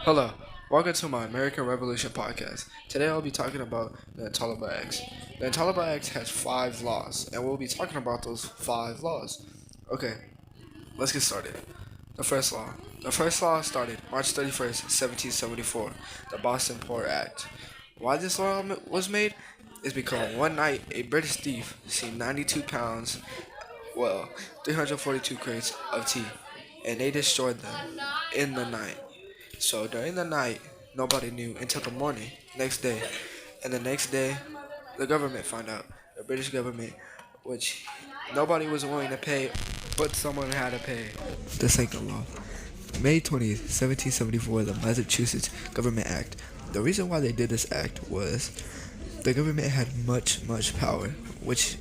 Hello, welcome to my American Revolution podcast. Today I'll be talking about the Taliban Acts. The Taliban Act has 5 laws, and we'll be talking about those 5 laws. Okay, let's get started. The first law. The first law started March 31st, 1774, the Boston Poor Act. Why this law was made is because one night a British thief seen 92 pounds, well, 342 crates of tea, and they destroyed them in the night. So during the night, nobody knew until the morning, next day. And the next day, the government found out. The British government, which nobody was willing to pay, but someone had to pay. The second law. May 20th, 1774, the Massachusetts Government Act. The reason why they did this act was the government had much power, which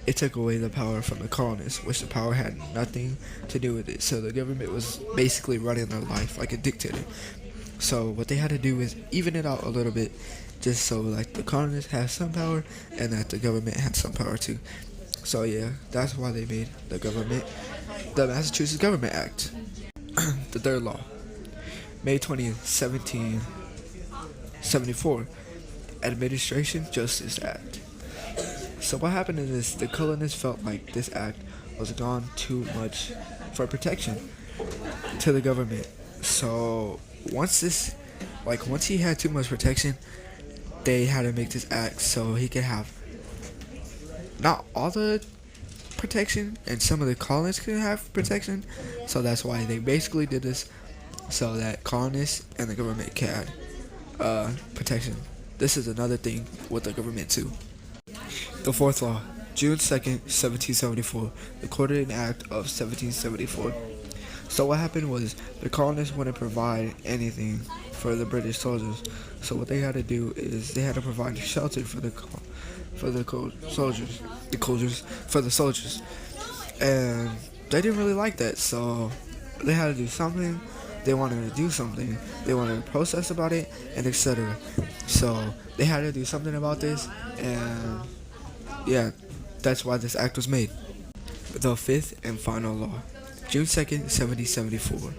it took away the power from the colonists, which the power had nothing to do with it. So the government was basically running their life like a dictator. So what they had to do is even it out a little bit, just so like the colonists had some power and that the government had some power too. So yeah, that's why they made the Massachusetts Government Act. The third law, May 20th, 1774, Administration Justice Act. So what happened is the colonists felt like this act was gone too much for protection to the government. So once he had too much protection, they had to make this act so he could have not all the protection, and some of the colonists could have protection. So that's why they basically did this so that colonists and the government can have protection. This is another thing with the government too. The fourth law, June 2nd, 1774, the Quartering Act of 1774. So what happened was the colonists wouldn't provide anything for the British soldiers. So what they had to do is they had to provide shelter for the soldiers, and they didn't really like that. So they had to do something. They wanted to do something. They wanted to protest about it, and etc. So they had to do something about this, and yeah, that's why this act was made. The fifth and final law, June 2nd, 1774,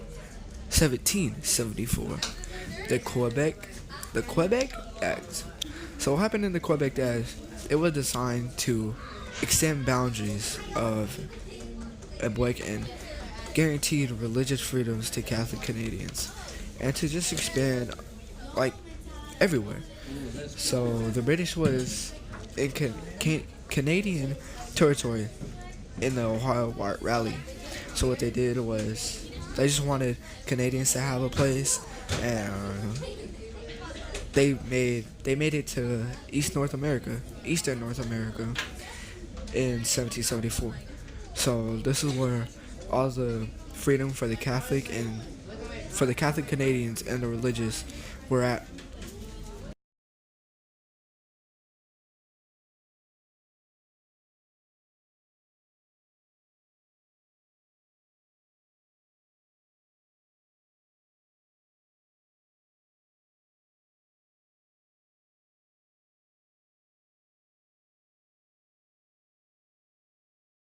the Quebec Act. So what happened in the Quebec Act? It was designed to extend boundaries of Quebec and guaranteed religious freedoms to Catholic Canadians, and to just expand like everywhere. So the British was in Canadian territory in the Ohio Rally. So what they did was they just wanted Canadians to have a place, and they made it to Eastern North America in 1774. So this is where all the freedom for the Catholic Canadians and the religious were at.